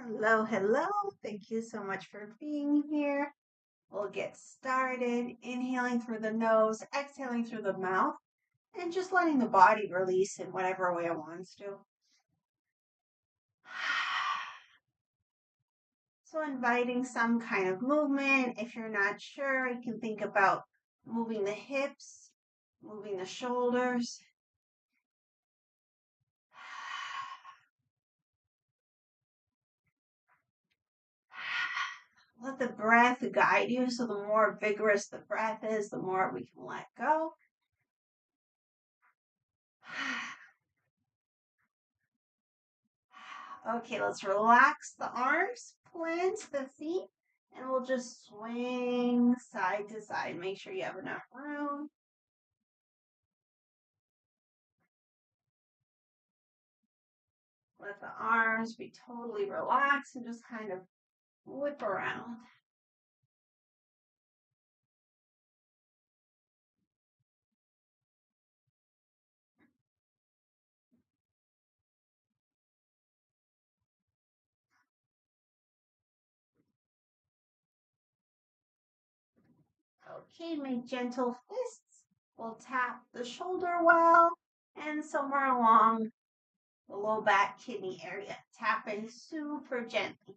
Hello, hello. Thank you so much for being here. We'll get started. Inhaling through the nose, exhaling through the mouth, and just letting the body release in whatever way it wants to. So, inviting some kind of movement. If you're not sure, you can think about moving the hips, moving the shoulders. Let the breath guide you. So, the more vigorous the breath is, the more we can let go. Okay, let's relax the arms, plant the feet, and we'll just swing side to side. Make sure you have enough room. Let the arms be totally relaxed and just kind of whip around. Okay, make gentle fists. We'll tap the shoulder well and somewhere along the low back kidney area. Tapping super gently.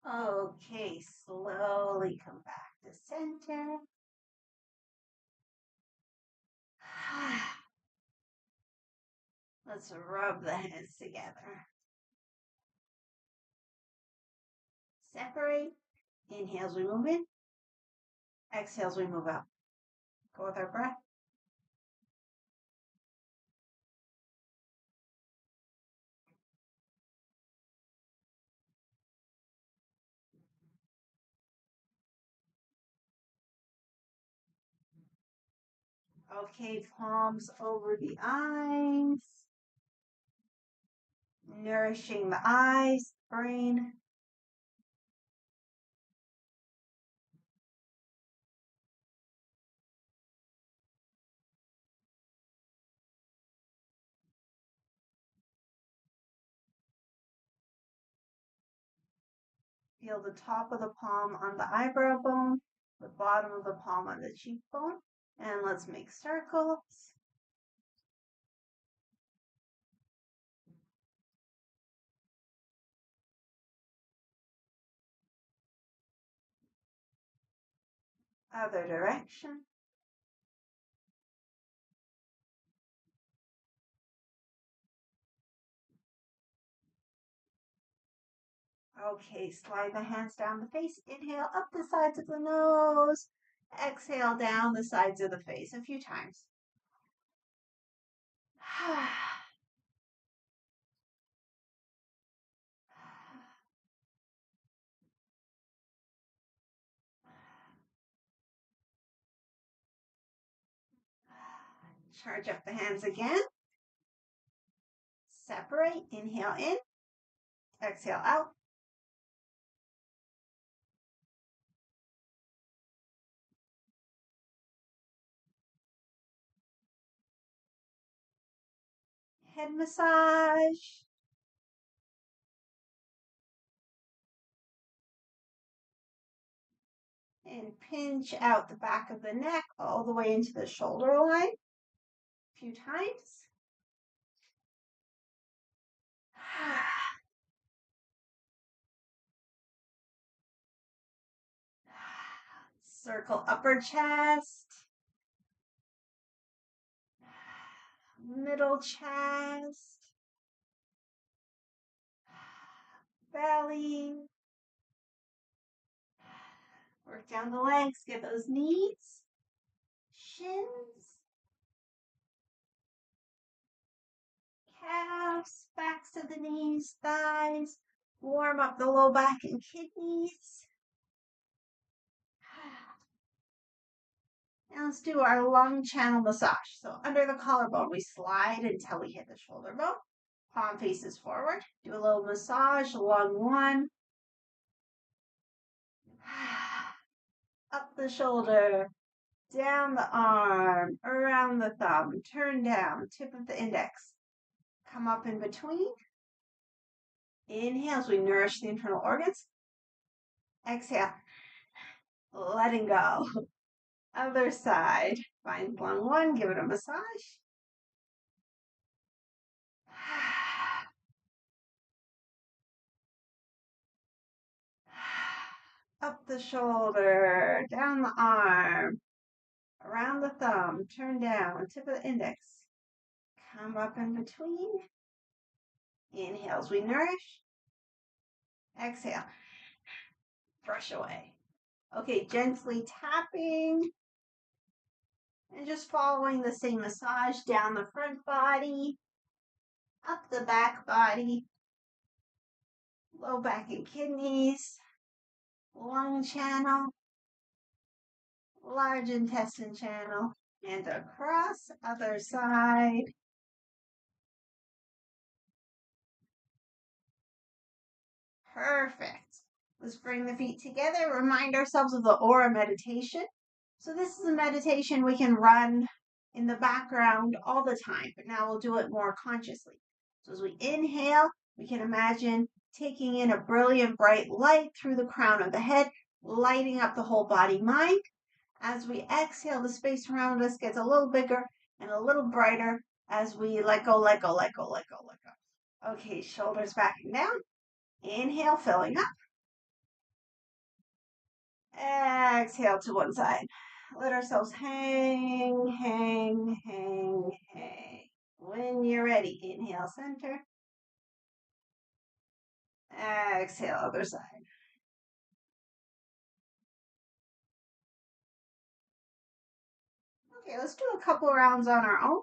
Okay, slowly come back to center. Let's rub the hands together. Separate. Inhales, we move in. Exhales, we move out. Go with our breath. Okay, palms over the eyes. Nourishing the eyes, brain. Feel the top of the palm on the eyebrow bone, the bottom of the palm on the cheekbone. And let's make circles. Other direction. Okay, slide the hands down the face. Inhale up the sides of the nose. Exhale down the sides of the face a few times. Charge up the hands again. Separate. Inhale in. Exhale out. Head massage. And pinch out the back of the neck all the way into the shoulder line. A few times. Circle upper chest. Middle chest. Belly. Work down the legs. Get those knees. Shins. Calves, backs of the knees, thighs. Warm up the low back and kidneys. Now let's do our lung channel massage. So under the collarbone, we slide until we hit the shoulder bone. Palm faces forward. Do a little massage, lung one. Up the shoulder, down the arm, around the thumb, turn down, tip of the index. Come up in between. Inhale as we nourish the internal organs. Exhale, letting go. Other side. Find lung one, give it a massage. Up the shoulder, down the arm, around the thumb, turn down, tip of the index. Come up in between. Inhale as we nourish. Exhale. Brush away. Okay, gently tapping. And just following the same massage down the front body, up the back body, low back and kidneys, lung channel, large intestine channel, and across other side. Perfect. Let's bring the feet together. Remind ourselves of the aura meditation. So this is a meditation we can run in the background all the time, but now we'll do it more consciously. So as we inhale, we can imagine taking in a brilliant bright light through the crown of the head, lighting up the whole body mind. As we exhale, the space around us gets a little bigger and a little brighter as we let go, let go, let go, let go, let go. Okay, shoulders back and down. Inhale, filling up. Exhale to one side. Let ourselves hang, hang, hang, hang. When you're ready, inhale, center. Exhale, other side. Okay, let's do a couple rounds on our own.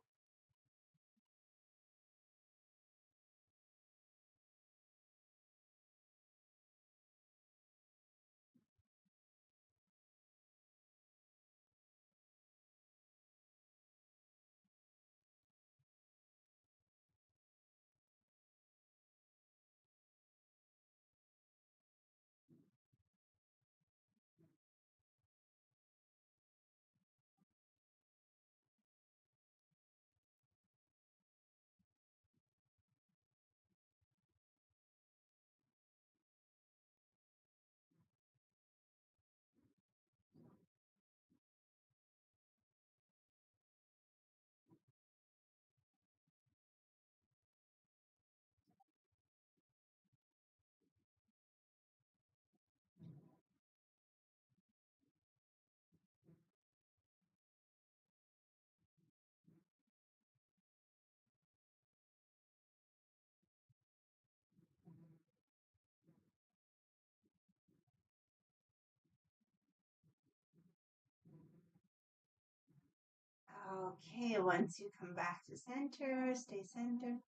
Okay, once you come back to center, stay centered.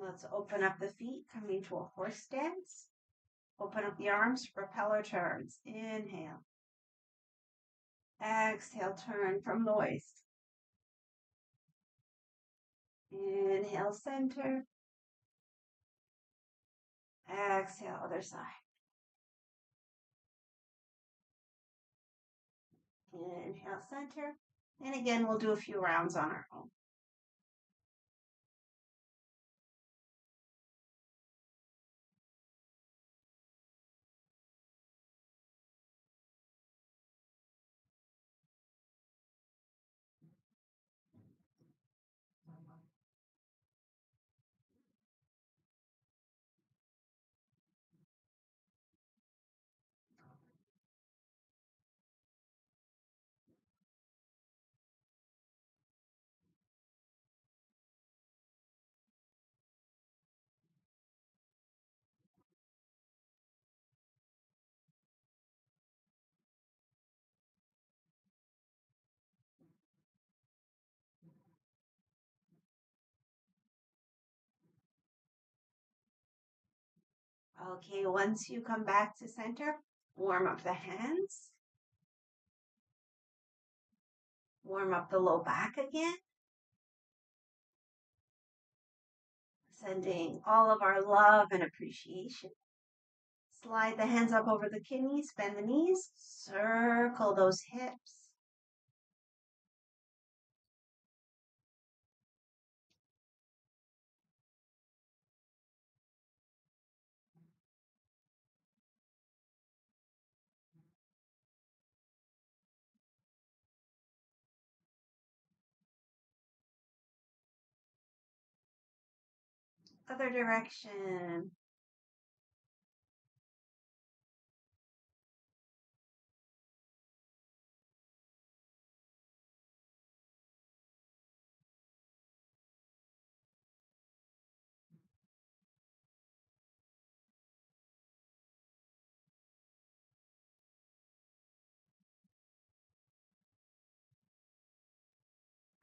Let's open up the feet, coming to a horse stance. Open up the arms, propeller turns. Inhale. Exhale, turn from the waist. Inhale, center. Exhale, other side. Inhale, center. And again, we'll do a few rounds on our own. Okay, once you come back to center, warm up the hands. Warm up the low back again. Sending all of our love and appreciation. Slide the hands up over the kidneys, bend the knees, circle those hips. Other direction.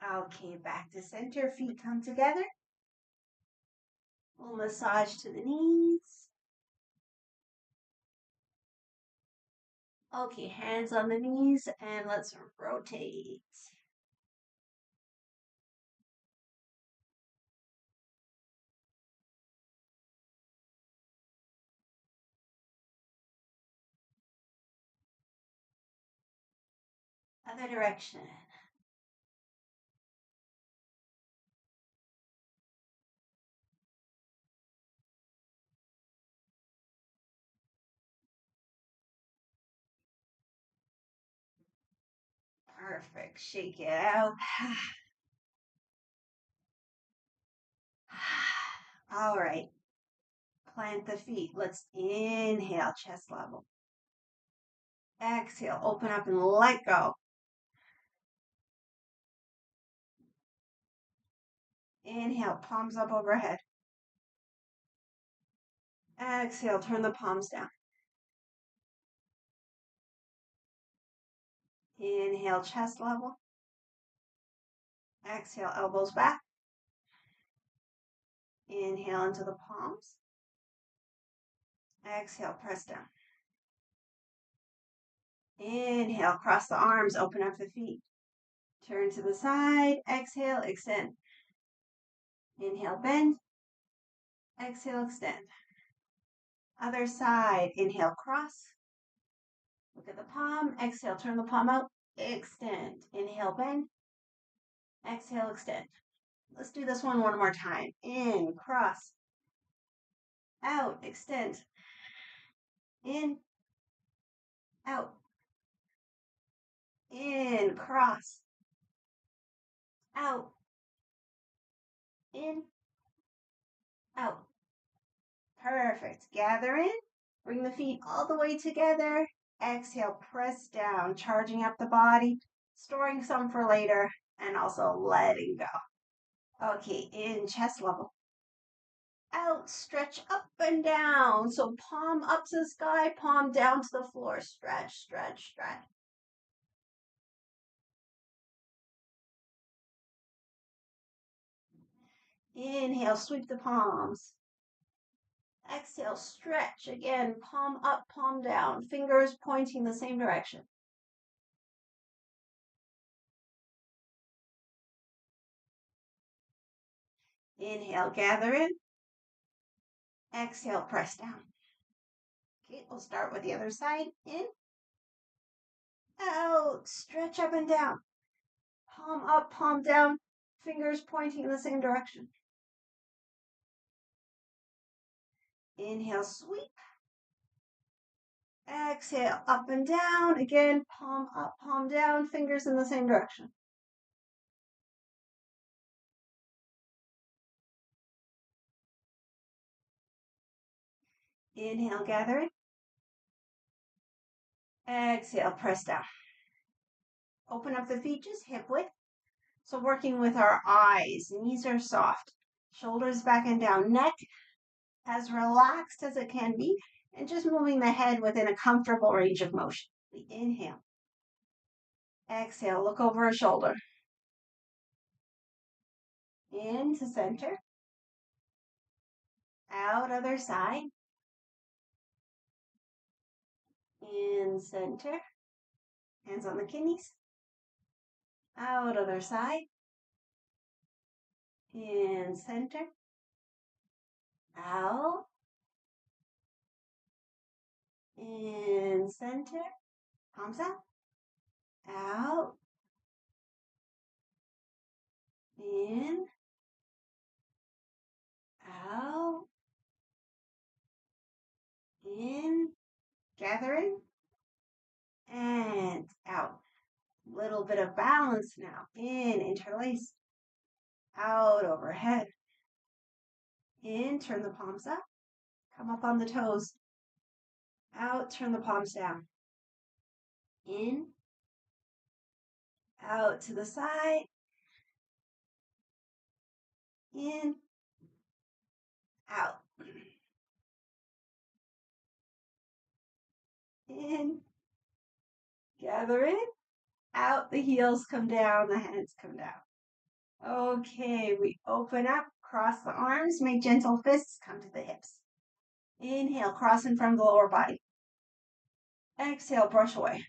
Okay, back to center. Feet come together. We'll massage to the knees. Okay, hands on the knees and let's rotate. Other direction. Perfect. Shake it out. All right. Plant the feet. Let's inhale, chest level. Exhale, open up and let go. Inhale, palms up overhead. Exhale, turn the palms down. Inhale, chest level. Exhale, elbows back. Inhale into the palms. Exhale, press down. Inhale, cross the arms, open up the feet. Turn to the side. Exhale, extend. Inhale, bend. Exhale, extend. Other side. Inhale, cross. Look at the palm. Exhale, turn the palm out. Extend. Inhale, bend. Exhale, extend. Let's do this one more time. In, cross. Out, extend. In, out. In, cross. Out. In, out. Perfect. Gather in. Bring the feet all the way together. Exhale, press down, charging up the body, storing some for later, and also letting go. Okay, in, chest level. Out, stretch up and down. So palm up to the sky, palm down to the floor. Stretch, stretch, stretch. Inhale, sweep the palms. Exhale, stretch. Again, palm up, palm down. Fingers pointing the same direction. Inhale, gather in. Exhale, press down. Okay, we'll start with the other side. In, out, stretch up and down. Palm up, palm down. Fingers pointing in the same direction. Inhale, sweep. Exhale, up and down. Again, palm up, palm down. Fingers in the same direction. Inhale, gather in. Exhale, press down. Open up the feet just hip width. So working with our eyes, knees are soft, shoulders back and down, neck as relaxed as it can be, and just moving the head within a comfortable range of motion. We inhale. Exhale, look over a shoulder. Into center. Out other side. In center. Hands on the kidneys. Out other side. In center. Out. In center. Palms out. Out. In. Out. In. Gather in. And out. Little bit of balance now. In, interlace. Out, overhead. In, turn the palms up. Come up on the toes. Out, turn the palms down. In. Out to the side. In. Out. In. Gather in. Out, the heels come down, the hands come down. Okay, we open up, cross the arms, make gentle fists, come to the hips. Inhale, cross in front of the lower body. Exhale, brush away.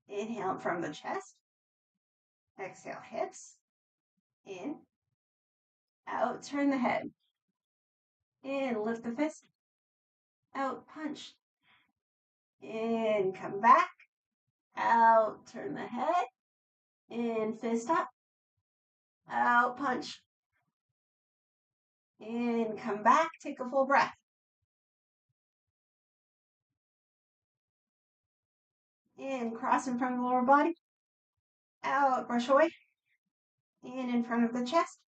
Inhale in front of the chest. Exhale, hips. In. Out, turn the head. In, lift the fist. Out, punch. In, come back. Out, turn the head. In, fist up. Out, punch. In, come back, take a full breath. In, cross in front of the lower body. Out, brush away. In front of the chest.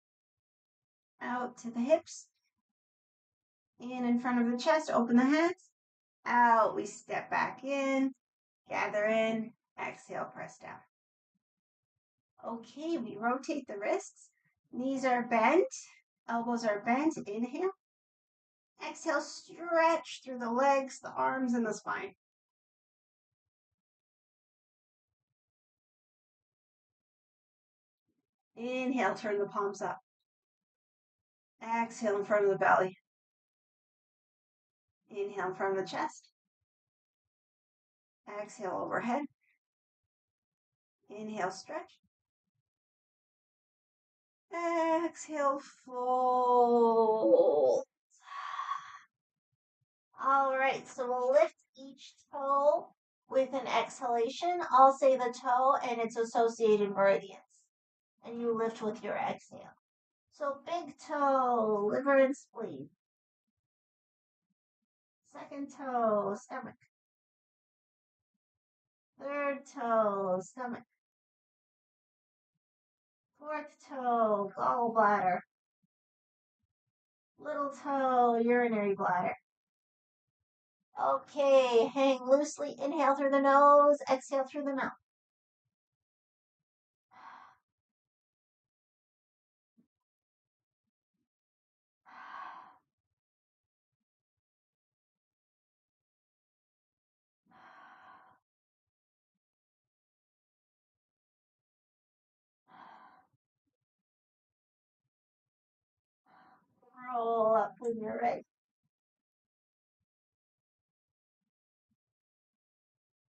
Out to the hips. In front of the chest, open the hands. Out, we step back in. Gather in. Exhale, press down. Okay, we rotate the wrists. Knees are bent. Elbows are bent. Inhale. Exhale, stretch through the legs, the arms, and the spine. Inhale, turn the palms up. Exhale in front of the belly. Inhale in front of the chest. Exhale overhead. Inhale, stretch. Exhale, fold. All right, so we'll lift each toe with an exhalation. I'll say the toe and its associated meridians. And you lift with your exhale. So big toe, liver and spleen. Second toe, stomach. Third toe, stomach. Fourth toe, gallbladder. Little toe, urinary bladder. Okay, hang loosely. Inhale through the nose, exhale through the mouth. Roll up when you're ready.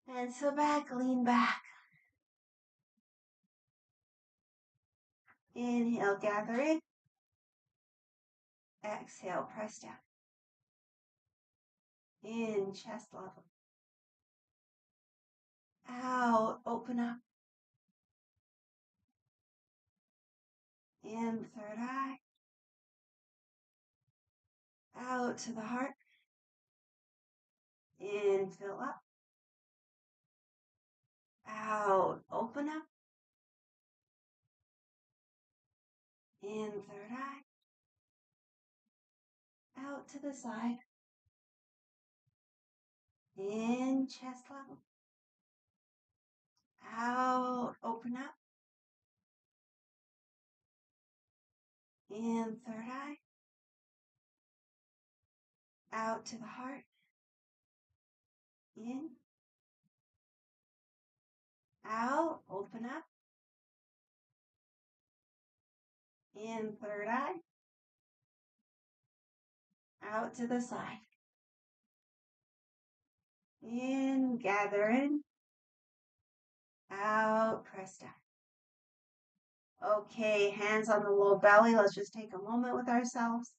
And so back, lean back. Inhale, gather in. Exhale, press down. In, chest level. Out, open up. In, third eye. Out to the heart. In, fill up. Out, open up. In, third eye. Out to the side. In, chest level. Out, open up. In, third eye. Out to the heart. In. Out, open up. In, third eye. Out to the side. In, gather in. Out, press down. Okay, hands on the low belly. Let's just take a moment with ourselves.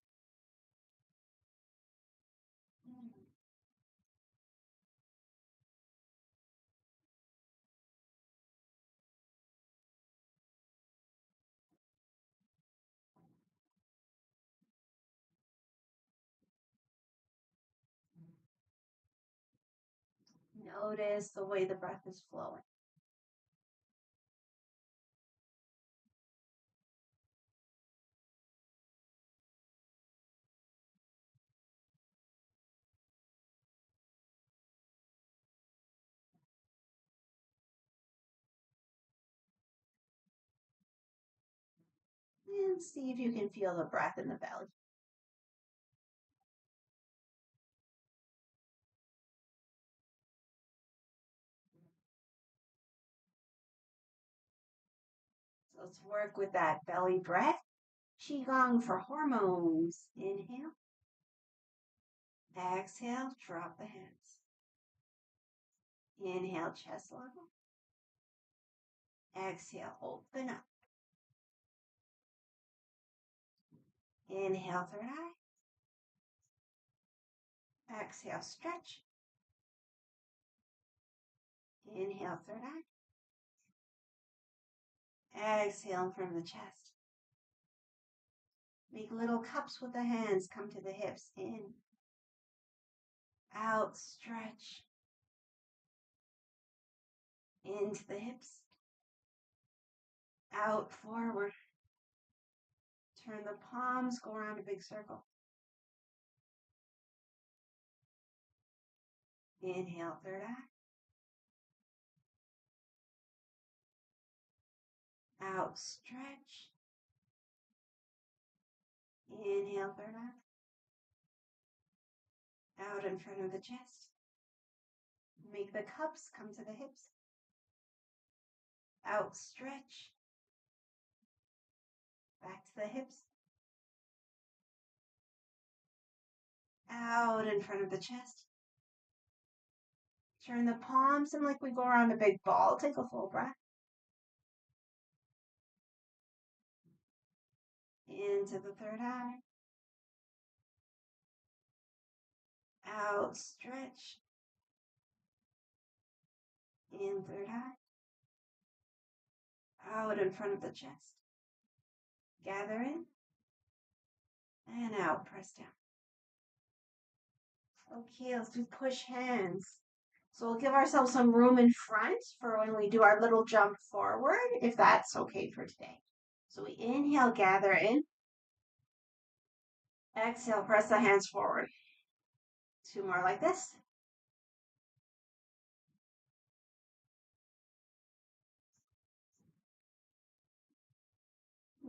Notice the way the breath is flowing. And see if you can feel the breath in the belly. So let's work with that belly breath. Qi Gong for hormones. Inhale. Exhale, drop the hands. Inhale, chest level. Exhale, open up. Inhale, third eye. Exhale, stretch. Inhale, third eye. Exhale in front of the chest. Make little cups with the hands. Come to the hips. In. Out, stretch. Into the hips. Out, forward. Turn the palms, go around a big circle. Inhale, third eye. Out, stretch. Inhale, third eye. Out in front of the chest. Make the cups come to the hips. Out, stretch. Back to the hips. Out in front of the chest. Turn the palms in like we go around a big ball. Take a full breath. Into the third eye. Out, stretch. In, third eye. Out in front of the chest. Gather in. And out, press down. Okay, let's do push hands. So we'll give ourselves some room in front for when we do our little jump forward, if that's okay for today. So we inhale, gather in. Exhale, press the hands forward. Two more like this.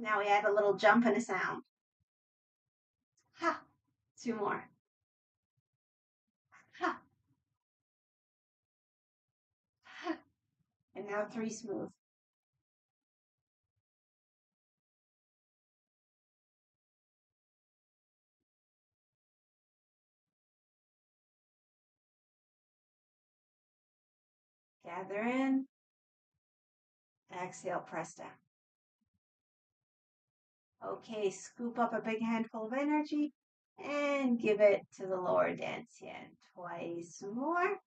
Now we add a little jump and a sound. Ha! Two more. Ha! Ha! And now three smooth. Gather in. Exhale, press down. Okay, scoop up a big handful of energy and give it to the lower dantian. Twice more.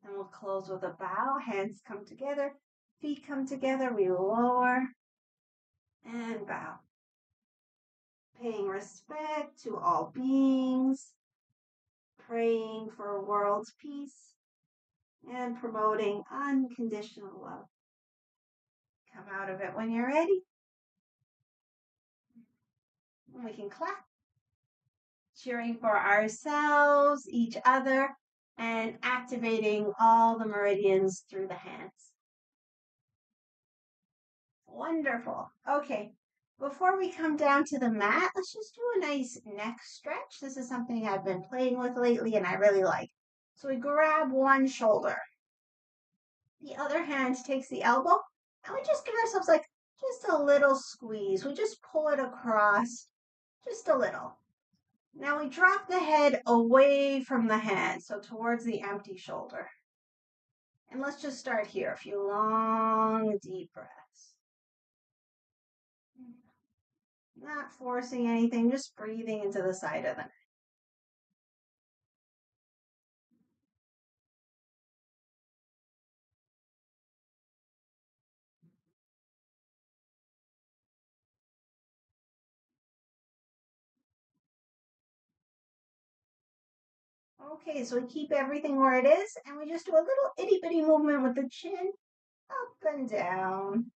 And we'll close with a bow. Hands come together, feet come together. We lower and bow. Paying respect to all beings, praying for world peace, and promoting unconditional love. Come out of it when you're ready. And we can clap, cheering for ourselves, each other, and activating all the meridians through the hands. Wonderful. Okay, before we come down to the mat, let's just do a nice neck stretch. This is something I've been playing with lately and I really like. So we grab one shoulder. The other hand takes the elbow, and we just give ourselves like just a little squeeze. We just pull it across, just a little. Now we drop the head away from the hand, so towards the empty shoulder. And let's just start here. A few long, deep breaths. Not forcing anything, just breathing into the side of the neck. Okay, so we keep everything where it is, and we just do a little itty bitty movement with the chin up and down.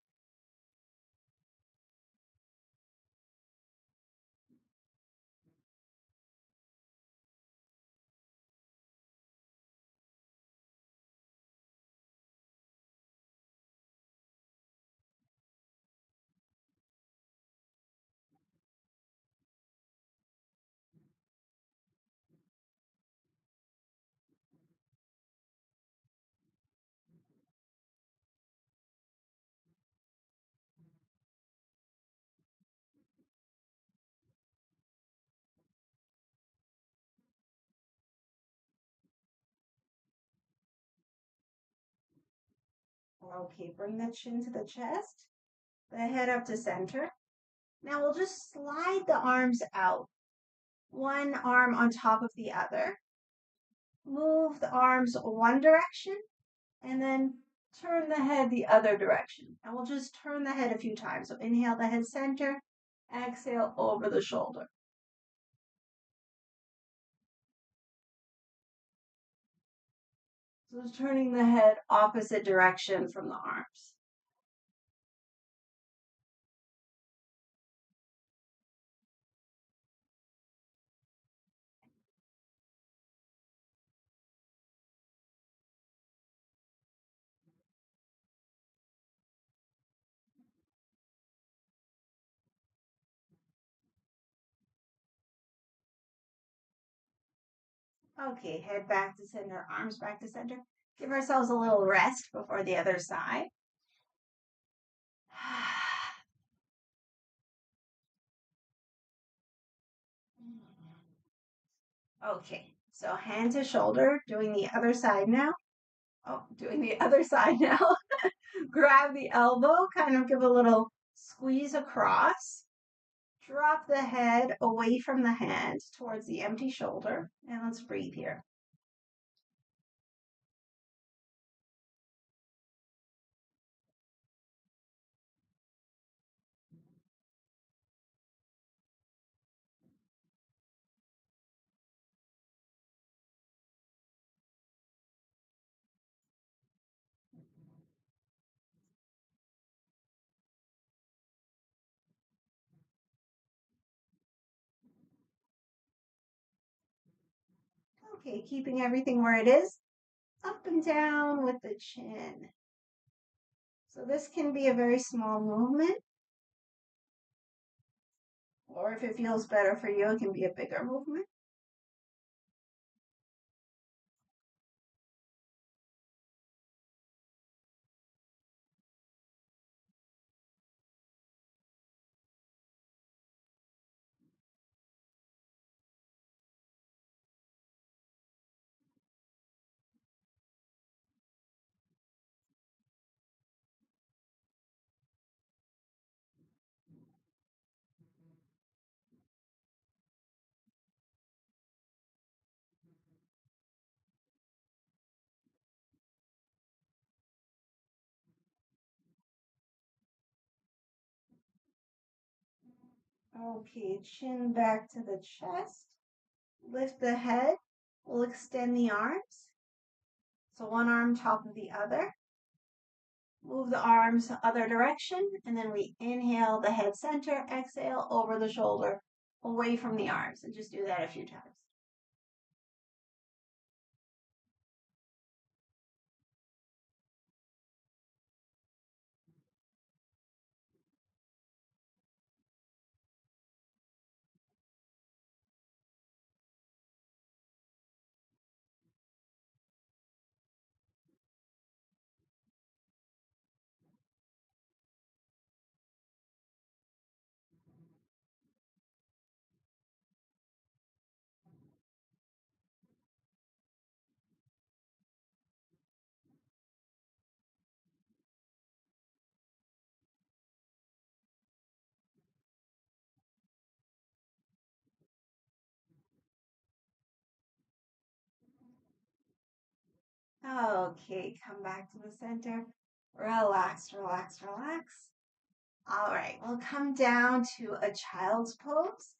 Okay, bring the chin to the chest, the head up to center. Now we'll just slide the arms out, one arm on top of the other. Move the arms one direction and then turn the head the other direction. And we'll just turn the head a few times. So inhale the head center, exhale over the shoulder. So it's turning the head opposite direction from the arms. Okay, head back to center, arms back to center. Give ourselves a little rest before the other side. Okay, so hand to shoulder, doing the other side now. Oh, doing the other side now. Grab the elbow, kind of give a little squeeze across. Drop the head away from the hand towards the empty shoulder. And let's breathe here. Okay, keeping everything where it is, up and down with the chin. So this can be a very small movement, or if it feels better for you, it can be a bigger movement. Okay, chin back to the chest. Lift the head. We'll extend the arms. So one arm top of the other. Move the arms other direction, and then we inhale the head center, exhale over the shoulder, away from the arms, and just do that a few times. Okay, come back to the center. Relax, relax, relax. All right, we'll come down to a child's pose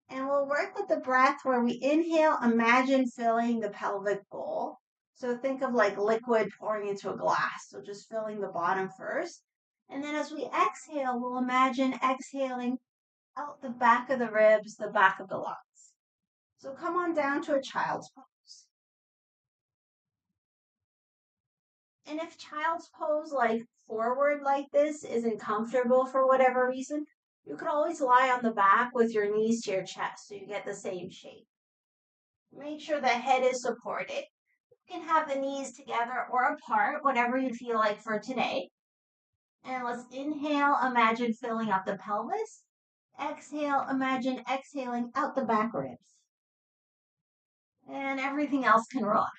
and we'll work with the breath where we inhale, imagine filling the pelvic bowl. So think of like liquid pouring into a glass. So just filling the bottom first. And then as we exhale, we'll imagine exhaling out the back of the ribs, the back of the lungs. So come on down to a child's pose. And if child's pose, like forward like this, isn't comfortable for whatever reason, you could always lie on the back with your knees to your chest so you get the same shape. Make sure the head is supported. You can have the knees together or apart, whatever you feel like for today. And let's inhale, imagine filling up the pelvis. Exhale, imagine exhaling out the back ribs. And everything else can relax.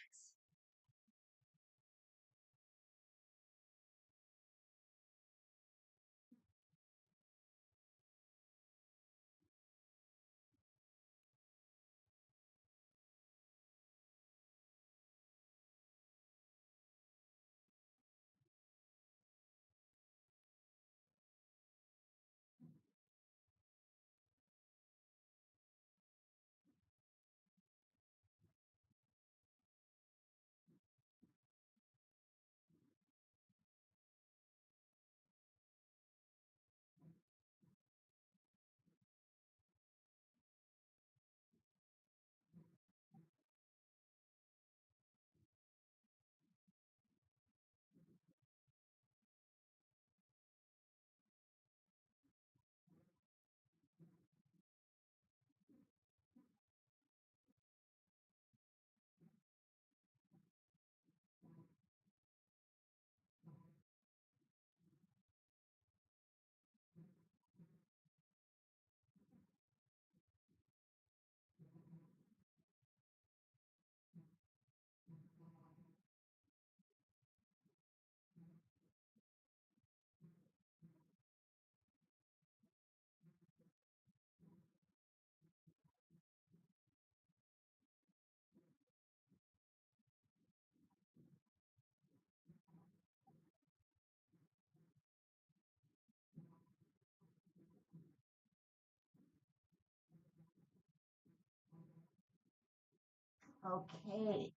Okay.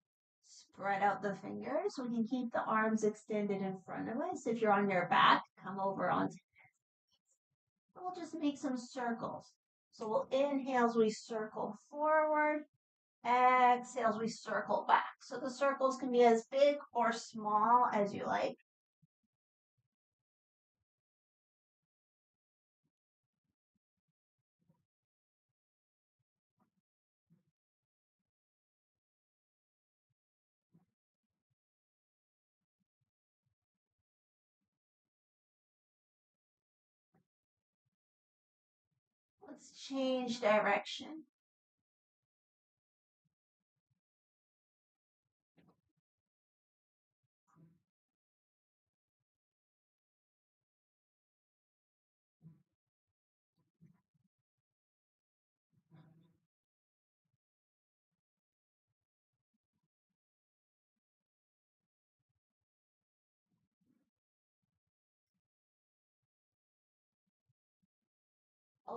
Spread out the fingers. We can keep the arms extended in front of us. If you're on your back, come over onto. We'll just make some circles. So we'll inhale as we circle forward. Exhale as we circle back. So the circles can be as big or small as you like. Let's change direction.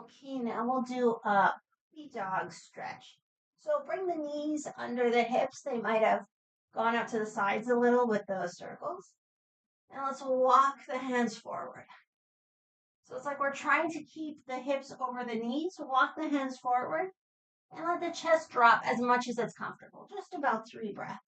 Okay, now we'll do a puppy dog stretch. So bring the knees under the hips. They might have gone up to the sides a little with those circles. And let's walk the hands forward. So it's like we're trying to keep the hips over the knees. Walk the hands forward and let the chest drop as much as it's comfortable. Just about 3 breaths.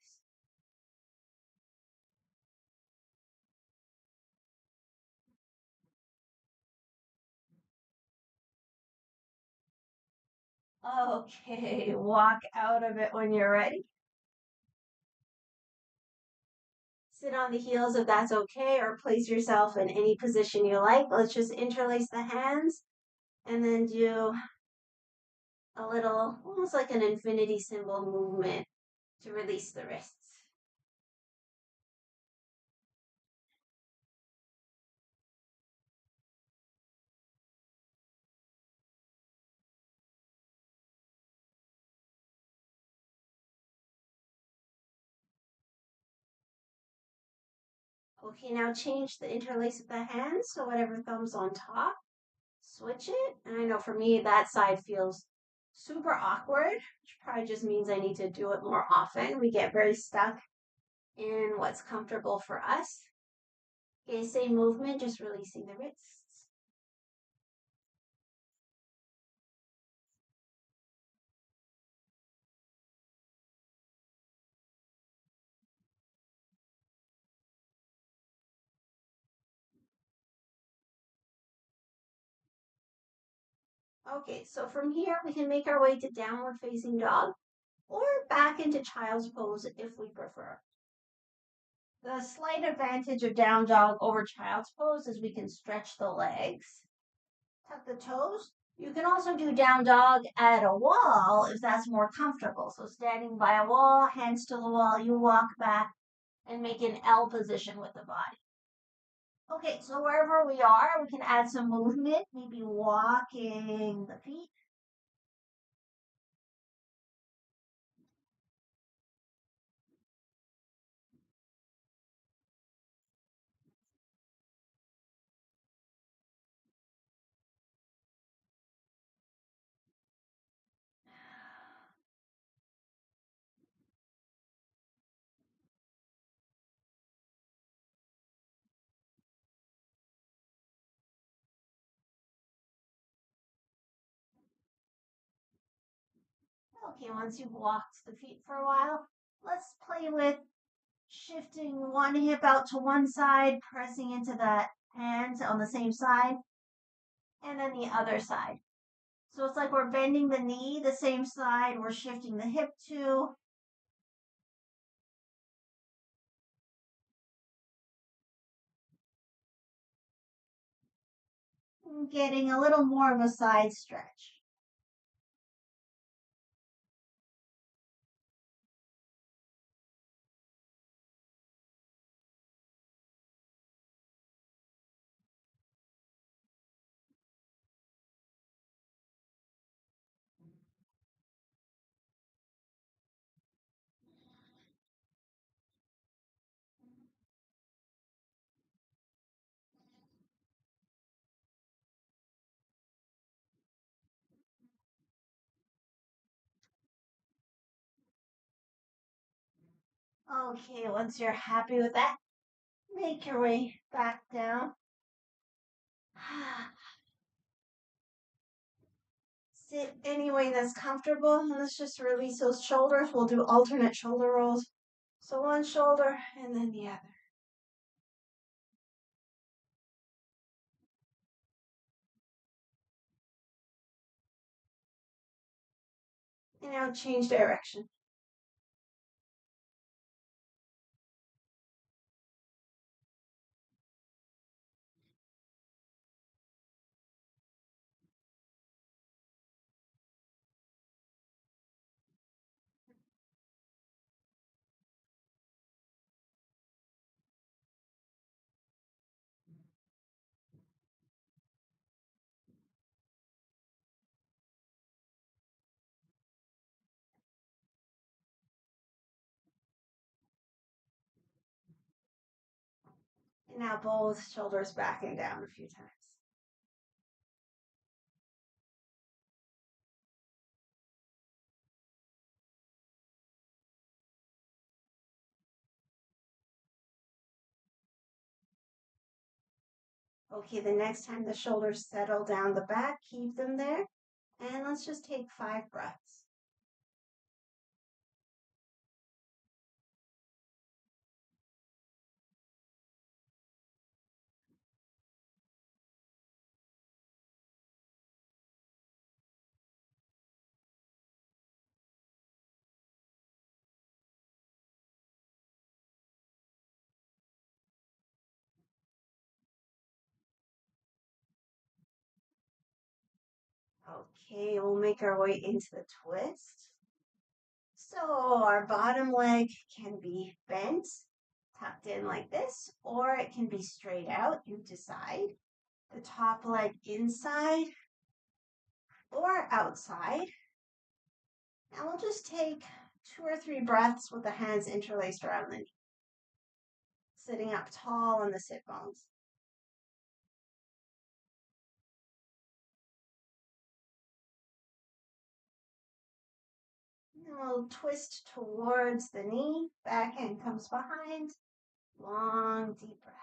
Okay, walk out of it when you're ready. Sit on the heels if that's okay, or place yourself in any position you like. Let's just interlace the hands and then do a little, almost like an infinity symbol movement to release the wrists. Okay, now change the interlace of the hands. So whatever thumb's on top, switch it. And I know for me, that side feels super awkward, which probably just means I need to do it more often. We get very stuck in what's comfortable for us. Okay, same movement, just releasing the wrists. Okay, so from here, we can make our way to downward facing dog or back into child's pose if we prefer. The slight advantage of down dog over child's pose is we can stretch the legs, tuck the toes. You can also do down dog at a wall if that's more comfortable. So standing by a wall, hands to the wall, you walk back and make an L position with the body. Okay, so wherever we are, we can add some movement, maybe walking the feet. Okay, once you've walked the feet for a while, let's play with shifting one hip out to one side, pressing into that hand on the same side, and then the other side. So it's like we're bending the knee the same side, we're shifting the hip to, getting a little more of a side stretch. Okay, once you're happy with that, make your way back down. Sit any way that's comfortable, and let's just release those shoulders. We'll do alternate shoulder rolls. So one shoulder and then the other. And now change direction. And now both shoulders back and down a few times. Okay, the next time the shoulders settle down the back, keep them there. And let's just take 5 breaths. Okay, we'll make our way into the twist. So our bottom leg can be bent, tucked in like this, or it can be straight out, you decide. The top leg inside or outside. And we'll just take 2 or 3 breaths with the hands interlaced around the knee, sitting up tall on the sit bones. And we'll twist towards the knee, back hand comes behind, long deep breaths.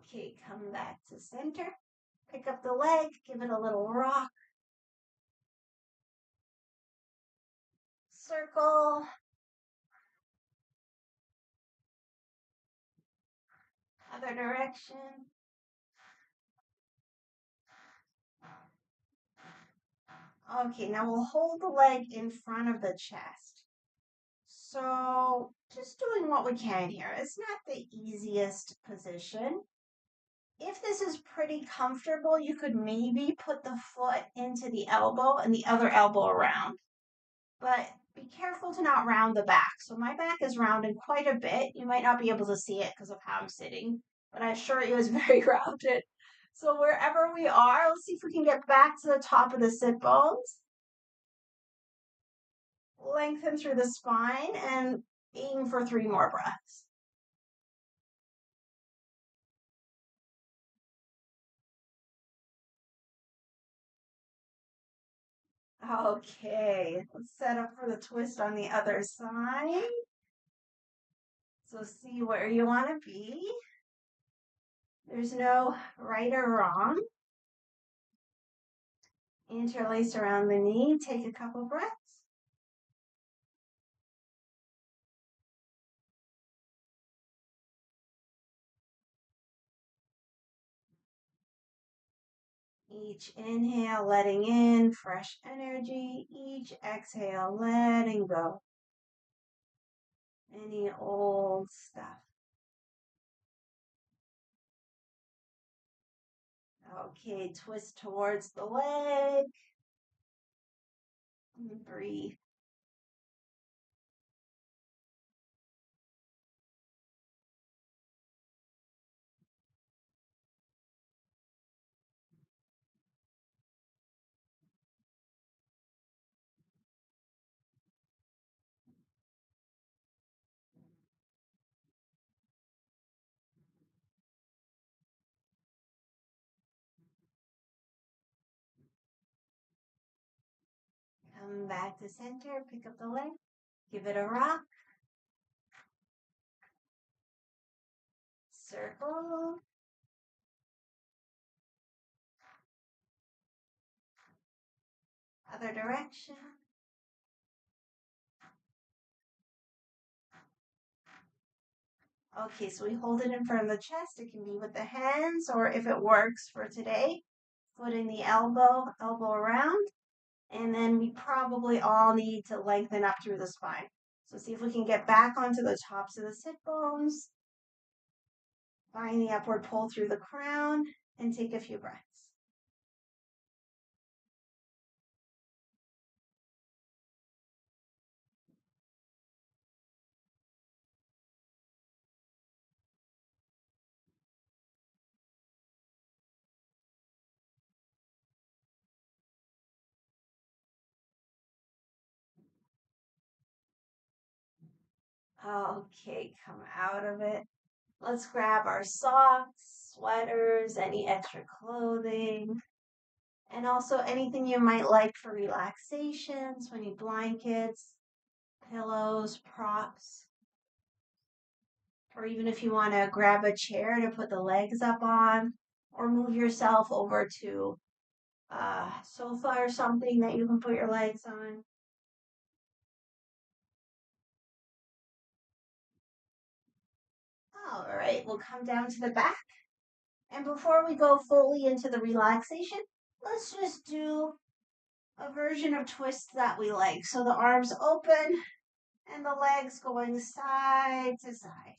Okay, come back to center. Pick up the leg, give it a little rock. Circle. Other direction. Okay, now we'll hold the leg in front of the chest. So just doing what we can here. It's not the easiest position. If this is pretty comfortable, you could maybe put the foot into the elbow and the other elbow around. But be careful to not round the back. So my back is rounded quite a bit. You might not be able to see it because of how I'm sitting, but I assure you it's very rounded. So wherever we are, let's see if we can get back to the top of the sit bones. Lengthen through the spine and aim for 3 more breaths. Okay, let's set up for the twist on the other side. So see where you want to be. There's no right or wrong. Interlace around the knee. Take a couple breaths. Each inhale, letting in fresh energy. Each exhale, letting go any old stuff. Okay, twist towards the leg. And breathe. Come back to center, pick up the leg, give it a rock. Circle. Other direction. Okay, so we hold it in front of the chest. It can be with the hands, or if it works for today, foot in the elbow, elbow around. And then we probably all need to lengthen up through the spine. So see if we can get back onto the tops of the sit bones. Find the upward pull through the crown and take a few breaths. Okay, come out of it. Let's grab our socks, sweaters, any extra clothing, and also anything you might like for relaxation. So any blankets, pillows, props, or even if you want to grab a chair to put the legs up on, or move yourself over to a sofa or something that you can put your legs on. All right, we'll come down to the back. And before we go fully into the relaxation, let's just do a version of twists that we like. So the arms open and the legs going side to side.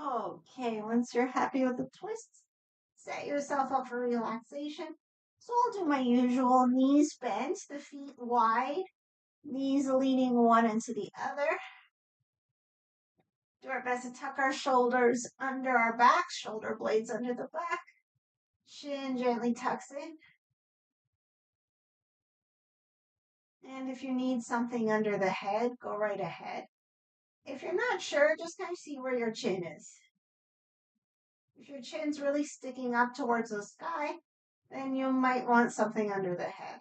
Okay, once you're happy with the twists, set yourself up for relaxation. So I'll do my usual knees bent, the feet wide, knees leaning one into the other. Do our best to tuck our shoulders under our back, shoulder blades under the back. Chin gently tucks in. And if you need something under the head, go right ahead. If you're not sure, just kind of see where your chin is. If your chin's really sticking up towards the sky, then you might want something under the head.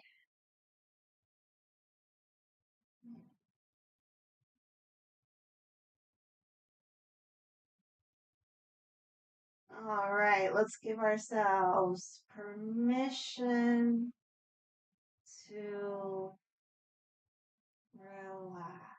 All right, let's give ourselves permission to relax.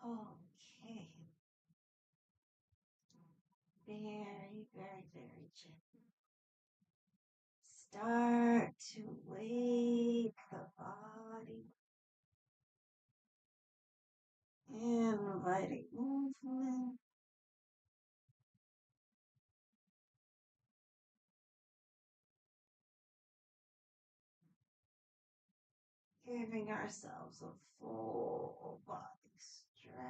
Okay. Very, very, very gentle. Start to wake the body. Inviting movement. Giving ourselves a full body stretch.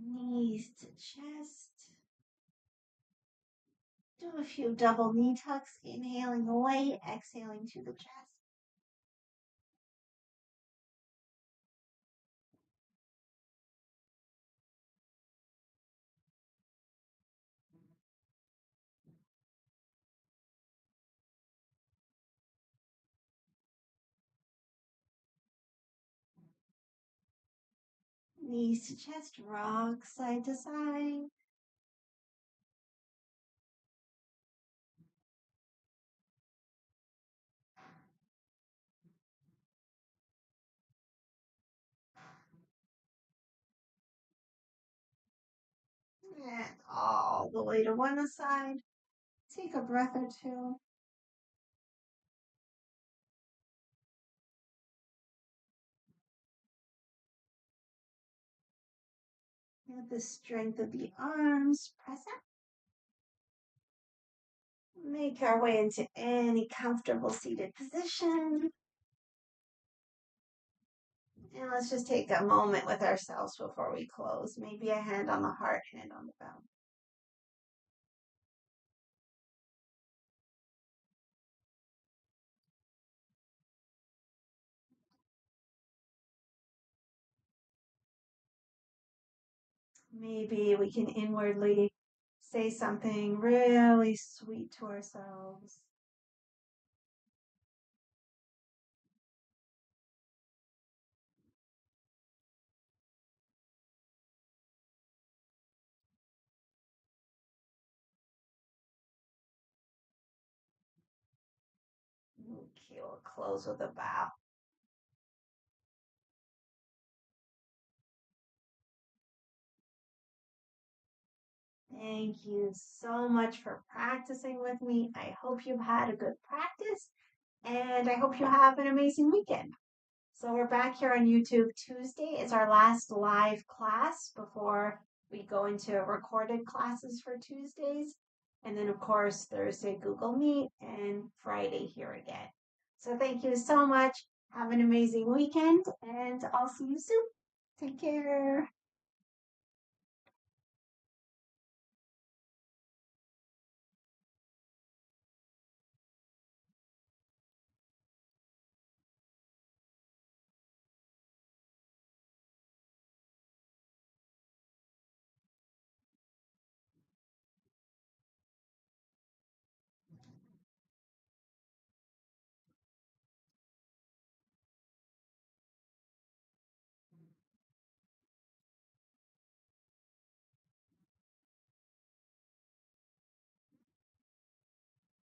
Knees to chest. Do a few double knee tucks, inhaling away, exhaling to the chest. Knees to chest, rock side to side. And all the way to one side. Take a breath or two. With the strength of the arms, press up. Make our way into any comfortable seated position. And let's just take a moment with ourselves before we close. Maybe a hand on the heart, hand on the belly. Maybe we can inwardly say something really sweet to ourselves. Okay, we'll close with a bow. Thank you so much for practicing with me. I hope you've had a good practice and I hope you have an amazing weekend. So we're back here on YouTube. Tuesday is our last live class before we go into recorded classes for Tuesdays. And then, of course, Thursday, Google Meet, and Friday here again. So thank you so much. Have an amazing weekend, and I'll see you soon. Take care.